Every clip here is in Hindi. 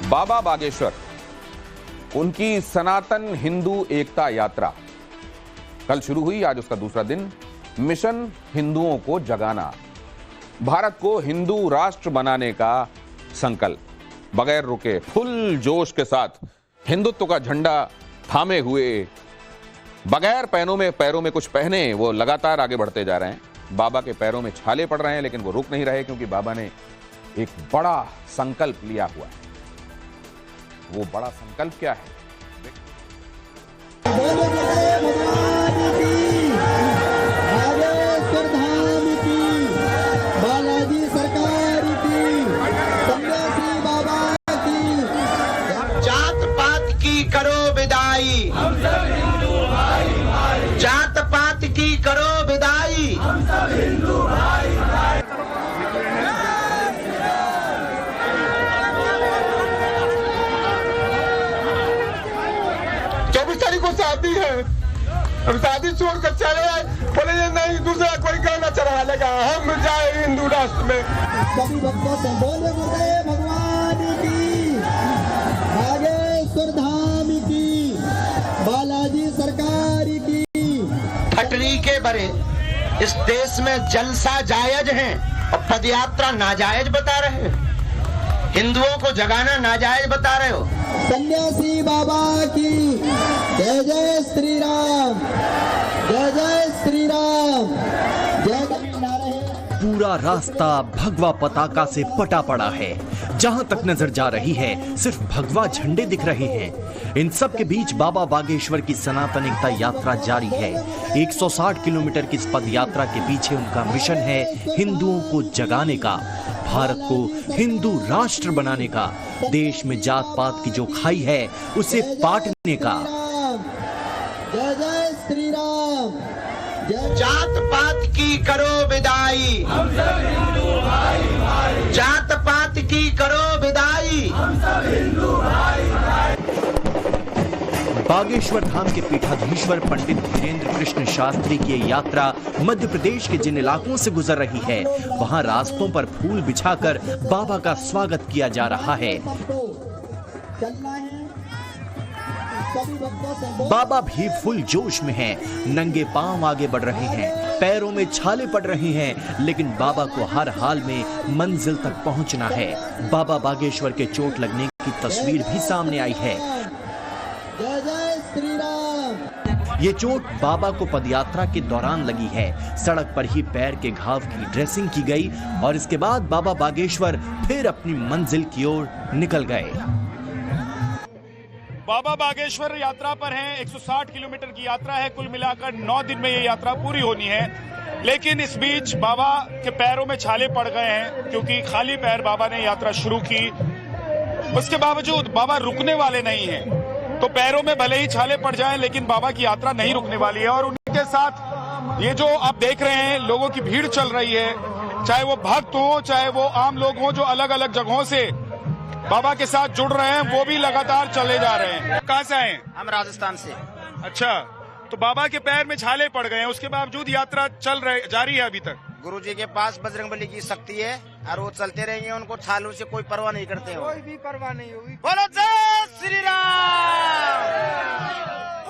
बाबा बागेश्वर, उनकी सनातन हिंदू एकता यात्रा कल शुरू हुई। आज उसका दूसरा दिन। मिशन हिंदुओं को जगाना, भारत को हिंदू राष्ट्र बनाने का संकल्प। बगैर रुके, फुल जोश के साथ हिंदुत्व का झंडा थामे हुए, बगैर पैरों में कुछ पहने, वो लगातार आगे बढ़ते जा रहे हैं। बाबा के पैरों में छाले पड़ रहे हैं, लेकिन वो रुक नहीं रहे, क्योंकि बाबा ने एक बड़ा संकल्प लिया हुआ है। वो बड़ा संकल्प क्या है? बालाजी सरकार की, सन्यासी बाबा की, जात पात की करो विदाई, हम सब हिंदू भाई भाई, जात पात की करो विदाई, हम सब हिंदू भाई भाई। 24 तारीख को शादी है, हम शादी छोड़कर चले आए, बोले नहीं दूसरा कोई गाना चढ़ा लेगा, हम जाए हिंदू राष्ट्र में। सभी भक्तों से बोले भगवान की, बागेश्वर धाम की, बालाजी सरकार की। ठटरी के बड़े इस देश में जलसा जायज है और पदयात्रा नाजायज बता रहे हैं, हिंदुओं को जगाना नाजायज बता रहे हो। सन्यासी बाबा की जय जय श्री राम, जय जय श्री राम, जय जय। पूरा रास्ता भगवा पताका से पटा पड़ा है। जहां तक नजर जा रही है सिर्फ भगवा झंडे दिख रहे हैं। इन सब के बीच बाबा बागेश्वर की सनातन एकता यात्रा जारी है। 160 किलोमीटर की इस पद यात्रा के पीछे उनका मिशन है हिंदुओं को जगाने का, भारत को हिंदू राष्ट्र बनाने का, देश में जात पात की जो खाई है उसे पाटने का। जय जय श्री राम, जात पात की करो विदाई, हम सब हिंदू भाई भाई, जात पात की करो विदाई, हम सब हिंदू भाई भाई। बागेश्वर धाम के पीठाधीश्वर पंडित धीरेन्द्र कृष्ण शास्त्री की ये यात्रा मध्य प्रदेश के जिन इलाकों से गुजर रही है, वहां रास्तों पर फूल बिछाकर बाबा का स्वागत किया जा रहा है। चलना है, बाबा भी फुल जोश में हैं, नंगे पांव आगे बढ़ रहे हैं, पैरों में छाले पड़ रहे हैं, लेकिन बाबा को हर हाल में मंजिल तक पहुंचना है। बाबा बागेश्वर के चोट लगने की तस्वीर भी सामने आई है। जय जय श्री राम। ये चोट बाबा को पदयात्रा के दौरान लगी है। सड़क पर ही पैर के घाव की ड्रेसिंग की गई और इसके बाद बाबा बागेश्वर फिर अपनी मंजिल की ओर निकल गए। बाबा बागेश्वर यात्रा पर हैं। 160 किलोमीटर की यात्रा है। कुल मिलाकर 9 दिन में ये यात्रा पूरी होनी है, लेकिन इस बीच बाबा के पैरों में छाले पड़ गए हैं, क्योंकि खाली पैर बाबा ने यात्रा शुरू की। उसके बावजूद बाबा रुकने वाले नहीं हैं। तो पैरों में भले ही छाले पड़ जाएं, लेकिन बाबा की यात्रा नहीं रुकने वाली है। और उनके साथ ये जो आप देख रहे हैं, लोगों की भीड़ चल रही है, चाहे वो भक्त हो, चाहे वो आम लोग हो, जो अलग अलग जगहों से बाबा के साथ जुड़ रहे हैं, वो भी लगातार चले जा रहे हैं। कहाँ से आए? हम राजस्थान से। अच्छा, तो बाबा के पैर में छाले पड़ गए हैं, उसके बावजूद यात्रा जारी है अभी तक। गुरुजी के पास बजरंगबली की शक्ति है और वो चलते रहेंगे, उनको छालों से कोई परवाह नहीं करते हैं। कोई भी परवाह नहीं होगी। बोलो जय श्री राम।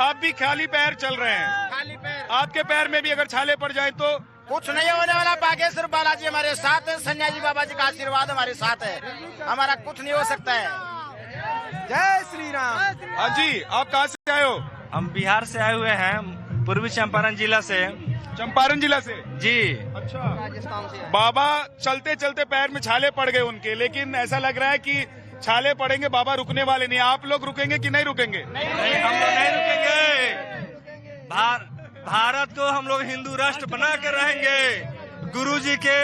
आप भी खाली पैर चल रहे हैं? खाली पैर। आपके पैर में भी अगर छाले पड़ जाए तो? कुछ नहीं होने वाला। बागेश्वर बालाजी हमारे साथ है, सन्यासी बाबा जी का आशीर्वाद हमारे साथ है, हमारा कुछ नहीं हो सकता है। जय श्री राम। हाँ जी, आप कहाँ से आए हो? हम बिहार से आए हुए हैं, पूर्वी चंपारण जिला से। चंपारण जिला से? जी। अच्छा। राजस्थान से। बाबा चलते चलते पैर में छाले पड़ गए उनके, लेकिन ऐसा लग रहा है कि छाले पड़ेंगे, बाबा रुकने वाले नहीं। आप लोग रुकेंगे कि नहीं रुकेंगे? नहीं, हम लोग नहीं रुकेंगे। भारत को हम लोग हिंदू राष्ट्र बना कर रहेंगे। गुरुजी के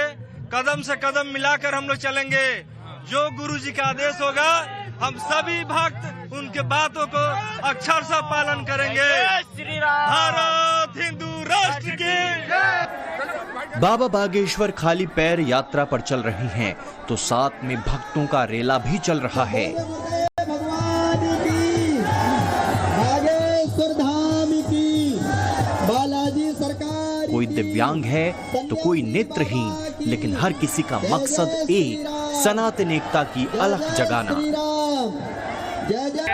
कदम से कदम मिलाकर हम लोग चलेंगे। जो गुरुजी का आदेश होगा, हम सभी भक्त उनके बातों को अक्षरशः पालन करेंगे। भारत हिंदू राष्ट्र की। बाबा बागेश्वर खाली पैर यात्रा पर चल रही हैं, तो साथ में भक्तों का रेला भी चल रहा है। भगवान की, बागेश्वर धाम की, बालाजी सरकार। कोई दिव्यांग है तो कोई नेत्रहीन, लेकिन हर किसी का मकसद एक, सनातन एकता की अलख जगाना।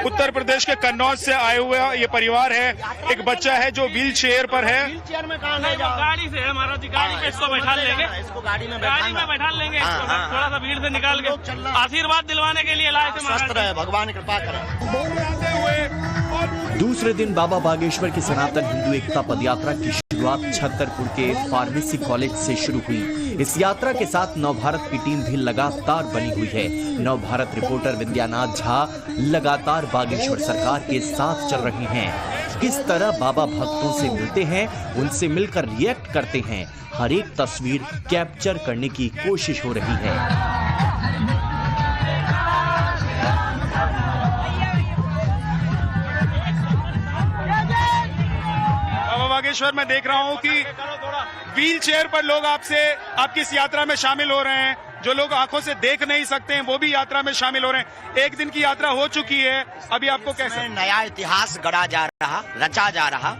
उत्तर प्रदेश के कन्नौज से आए हुए ये परिवार है। एक बच्चा है जो व्हील चेयर पर है। गाड़ी से है महाराज जी, गाड़ी पे इसको बैठा लेंगे, इसको गाड़ी में बैठा लेंगे, थोड़ा सा भीड़ से निकाल के आशीर्वाद दिलवाने के लिए लाए थे महाराज। भगवान कृपा करें। दूसरे दिन बाबा बागेश्वर की सनातन हिंदू एकता पदयात्रा की शुरुआत छतरपुर के फार्मेसी कॉलेज से शुरू हुई। इस यात्रा के साथ नवभारत की टीम भी लगातार बनी हुई है। नवभारत रिपोर्टर विद्यानाथ झा लगातार बागेश्वर सरकार के साथ चल रहे हैं। किस तरह बाबा भक्तों से मिलते हैं, उनसे मिलकर रिएक्ट करते हैं, हर एक तस्वीर कैप्चर करने की कोशिश हो रही है। बागेश्वर में देख रहा हूं कि व्हील चेयर पर लोग आपकी इस यात्रा में शामिल हो रहे हैं। जो लोग आंखों से देख नहीं सकते हैं वो भी यात्रा में शामिल हो रहे हैं। एक दिन की यात्रा हो चुकी है, अभी आपको कैसे नया इतिहास गढ़ा जा रहा, रचा जा रहा,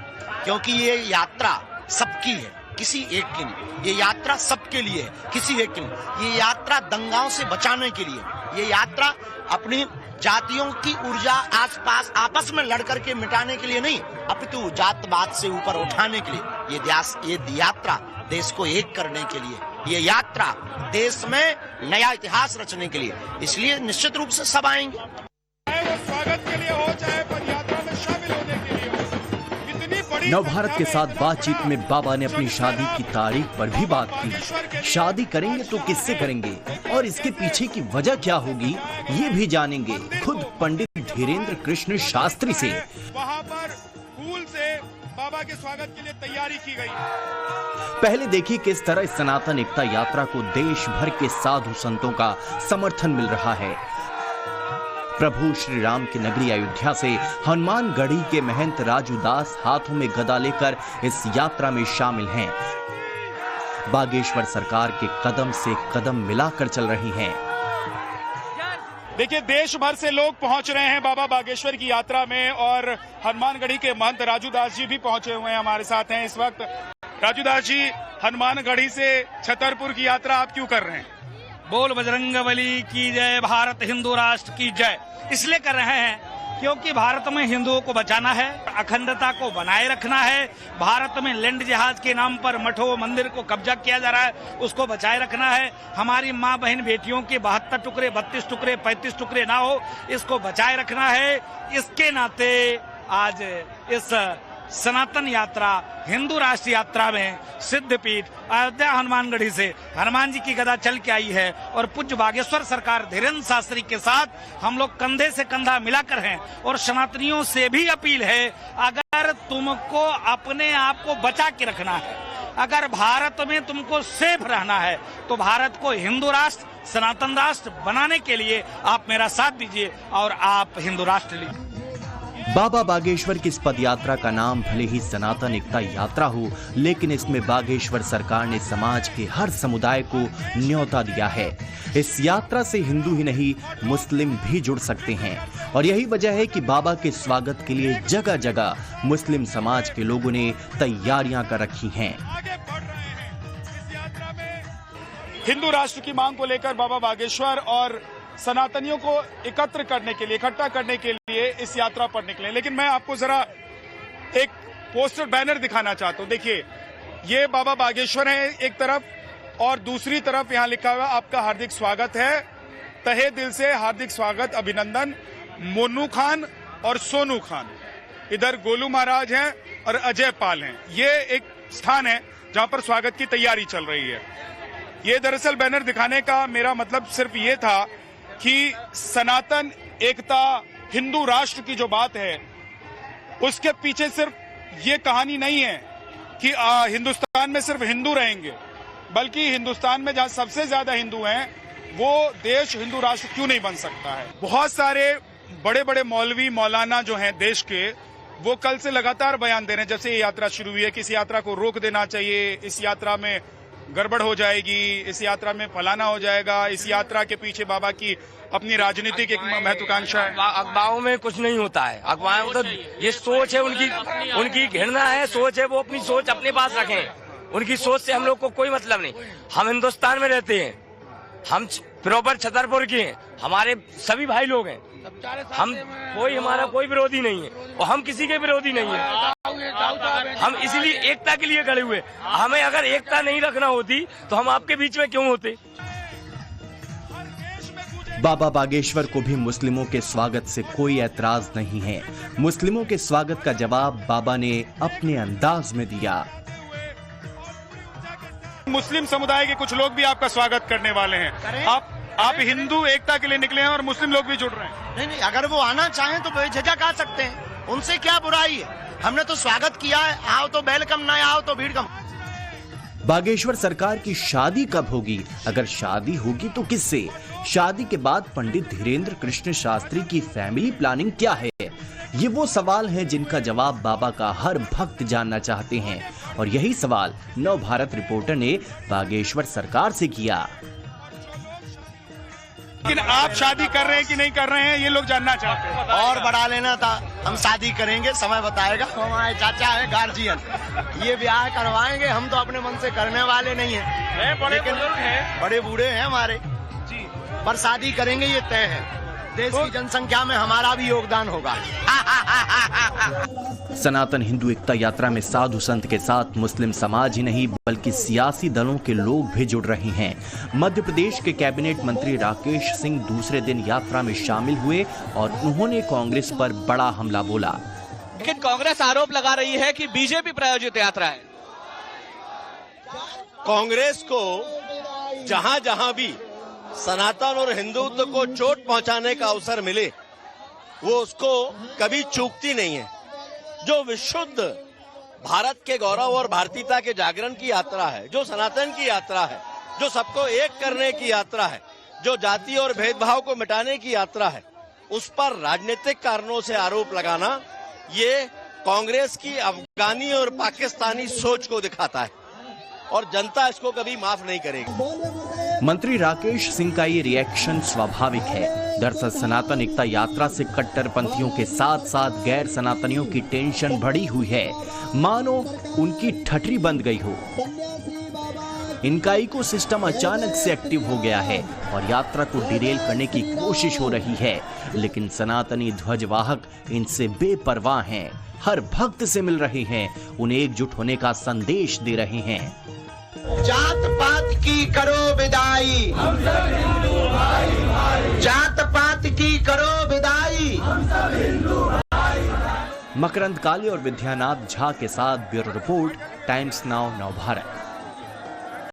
क्योंकि ये यात्रा सबकी है, किसी एक की नहीं। ये यात्रा सबके लिए है, किसी एक की नहीं। ये यात्रा दंगाओं से बचाने के लिए, ये यात्रा अपनी जातियों की ऊर्जा आसपास आपस में लड़ करके मिटाने के लिए नहीं, अपितु जातवाद से ऊपर उठाने के लिए। ये यात्रा देश को एक करने के लिए, ये यात्रा देश में नया इतिहास रचने के लिए। इसलिए निश्चित रूप से सब आएंगे, चाहे वो स्वागत के लिए हो, चाहे पदयात्रा में शामिल होने के लिए हो। इतनी बड़ी नवभारत के साथ बातचीत में बाबा ने अपनी शादी की तारीख पर भी बात की। शादी करेंगे तो किससे करेंगे और इसके पीछे की वजह क्या होगी, ये भी जानेंगे खुद पंडित धीरेन्द्र कृष्ण शास्त्री से। वहाँ पर फूल से बाबा के स्वागत के लिए तैयारी की गई। पहले देखिए किस तरह इस सनातन एकता यात्रा को देश भर के साधु संतों का समर्थन मिल रहा है। प्रभु श्री राम की नगरी अयोध्या से हनुमानगढ़ी के महंत राजू दास हाथों में गदा लेकर इस यात्रा में शामिल हैं। बागेश्वर सरकार के कदम से कदम मिलाकर चल रही हैं। देखिए, देश भर से लोग पहुंच रहे हैं बाबा बागेश्वर की यात्रा में और हनुमानगढ़ी के महंत राजू दास जी भी पहुंचे हुए हैं, हमारे साथ हैं इस वक्त। राजू दास जी, हनुमानगढ़ी से छतरपुर की यात्रा आप क्यों कर रहे हैं? बोल बजरंगबली की जय, भारत हिंदू राष्ट्र की जय। इसलिए कर रहे हैं क्योंकि भारत में हिंदुओं को बचाना है, अखंडता को बनाए रखना है। भारत में लैंड जहाज के नाम पर मठों मंदिर को कब्जा किया जा रहा है, उसको बचाए रखना है। हमारी माँ बहन बेटियों के 72 टुकड़े, 32 टुकड़े, 35 टुकड़े ना हो, इसको बचाए रखना है। इसके नाते आज इस सनातन यात्रा, हिंदू राष्ट्र यात्रा में सिद्धपीठ अयोध्या हनुमानगढ़ी से हनुमान जी की गदा चल के आई है और पूज्य बागेश्वर सरकार धीरेन्द्र शास्त्री के साथ हम लोग कंधे से कंधा मिलाकर हैं। और सनातनियों से भी अपील है, अगर तुमको अपने आप को बचा के रखना है, अगर भारत में तुमको सेफ रहना है, तो भारत को हिंदू राष्ट्र, सनातन राष्ट्र बनाने के लिए आप मेरा साथ दीजिए और आप हिंदू राष्ट्र लीजिए। बाबा बागेश्वर की इस पदयात्रा का नाम भले ही सनातन एकता यात्रा हो, लेकिन इसमें बागेश्वर सरकार ने समाज के हर समुदाय को न्योता दिया है। इस यात्रा से हिंदू ही नहीं, मुस्लिम भी जुड़ सकते हैं और यही वजह है कि बाबा के स्वागत के लिए जगह जगह मुस्लिम समाज के लोगों ने तैयारियां कर रखी हैं। आगे बढ़ रहे हैं इस यात्रा में। हिंदू राष्ट्र की मांग को लेकर बाबा बागेश्वर और सनातनियों को एकत्र करने के लिए, इकट्ठा करने के लिए इस यात्रा पर निकले। लेकिन मैं आपको जरा एक पोस्टर बैनर दिखाना चाहता हूं। देखिए, ये बाबा बागेश्वर है एक तरफ और दूसरी तरफ यहां लिखा हुआ आपका हार्दिक स्वागत है, तहे दिल से हार्दिक स्वागत, अभिनंदन, मोनू खान और सोनू खान। इधर गोलू महाराज हैं और अजय पाल हैं। ये एक स्थान है जहां पर स्वागत की तैयारी चल रही है। ये दरअसल बैनर दिखाने का मेरा मतलब सिर्फ ये था कि सनातन एकता, हिंदू राष्ट्र की जो बात है, उसके पीछे सिर्फ ये कहानी नहीं है कि हिंदुस्तान में सिर्फ हिंदू रहेंगे, बल्कि हिंदुस्तान में जहां सबसे ज्यादा हिंदू हैं, वो देश हिंदू राष्ट्र क्यों नहीं बन सकता है। बहुत सारे बड़े बड़े मौलवी मौलाना जो हैं देश के, वो कल से लगातार बयान दे रहे हैं, जब से ये यात्रा शुरू हुई है, कि इस यात्रा को रोक देना चाहिए, इस यात्रा में गड़बड़ हो जाएगी, इस यात्रा में फलाना हो जाएगा, इस यात्रा के पीछे बाबा की अपनी राजनीतिक एक महत्वाकांक्षा है। अगुवाओं में कुछ नहीं होता है, अगुवाओं तो ये सोच है उनकी घृणा है, सोच है, वो अपनी सोच अपने पास रखें। उनकी सोच से हम लोग को कोई मतलब नहीं। हम हिंदुस्तान में रहते हैं, हम प्रॉपर छतरपुर के हैं, हमारे सभी भाई लोग हैं। हम हमारा कोई विरोधी नहीं है और हम किसी के विरोधी नहीं है। हम इसलिए एकता के लिए खड़े हुए। हमें अगर एकता नहीं रखना होती तो हम आपके बीच में क्यों होते। बाबा बागेश्वर को भी मुस्लिमों के स्वागत से कोई ऐतराज नहीं है। मुस्लिमों के स्वागत का जवाब बाबा ने अपने अंदाज में दिया। मुस्लिम समुदाय के कुछ लोग भी आपका स्वागत करने वाले हैं। आप हिंदू एकता के लिए निकले हैं और मुस्लिम लोग भी जुड़ रहे हैं। नहीं, अगर वो आना चाहें तो बेझिझक आ सकते हैं, उनसे क्या बुराई है। हमने तो स्वागत किया है, आओ तो वेलकम, ना आओ तो भीड़ कम। बागेश्वर सरकार की शादी कब होगी? अगर शादी होगी तो किससे? शादी के बाद पंडित धीरेन्द्र कृष्ण शास्त्री की फैमिली प्लानिंग क्या है? ये वो सवाल हैं जिनका जवाब बाबा का हर भक्त जानना चाहते हैं और यही सवाल नव भारत रिपोर्टर ने बागेश्वर सरकार से किया। लेकिन आप शादी कर रहे हैं कि नहीं कर रहे हैं, ये लोग जानना चाहते हैं। और बढ़ा लेना था, हम शादी करेंगे, समय बताएगा। हमारे चाचा है गार्जियन, ये ब्याह करवाएंगे। हम तो अपने मन से करने वाले नहीं हैं, बड़े बूढ़े हैं हमारे जी, पर शादी करेंगे ये तय है। देश की जनसंख्या में हमारा भी योगदान होगा। सनातन हिंदू एकता यात्रा में साधु संत के साथ मुस्लिम समाज ही नहीं बल्कि सियासी दलों के लोग भी जुड़ रहे हैं। मध्य प्रदेश के कैबिनेट मंत्री राकेश सिंह दूसरे दिन यात्रा में शामिल हुए और उन्होंने कांग्रेस पर बड़ा हमला बोला। लेकिन कांग्रेस आरोप लगा रही है कि बीजेपी प्रायोजित यात्रा है। कांग्रेस को जहां जहां भी सनातन और हिंदुत्व को चोट पहुंचाने का अवसर मिले वो उसको कभी चूकती नहीं है। जो विशुद्ध भारत के गौरव और भारतीयता के जागरण की यात्रा है, जो सनातन की यात्रा है, जो सबको एक करने की यात्रा है, जो जाति और भेदभाव को मिटाने की यात्रा है, उस पर राजनीतिक कारणों से आरोप लगाना ये कांग्रेस की अफगानी और पाकिस्तानी सोच को दिखाता है और जनता इसको कभी माफ नहीं करेगी। मंत्री राकेश सिंह का ये रिएक्शन स्वाभाविक है। दरअसल सनातन एकता यात्रा से कट्टरपंथियों के साथ साथ गैर सनातनियों की टेंशन बढ़ी हुई है, मानो उनकी ठठरी बंद गई हो। इनका इकोसिस्टम अचानक से एक्टिव हो गया है और यात्रा को डिरेल करने की कोशिश हो रही है, लेकिन सनातनी ध्वजवाहक इनसे बेपरवाह हैं, हर भक्त से मिल रहे हैं, उन्हें एकजुट होने का संदेश दे रहे हैं। जात पात की करो विदाई, जात पात की करो विदाई। मकरंद काले और विद्यानाथ झा के साथ ब्यूरो रिपोर्ट, टाइम्स नाउ नव भारत।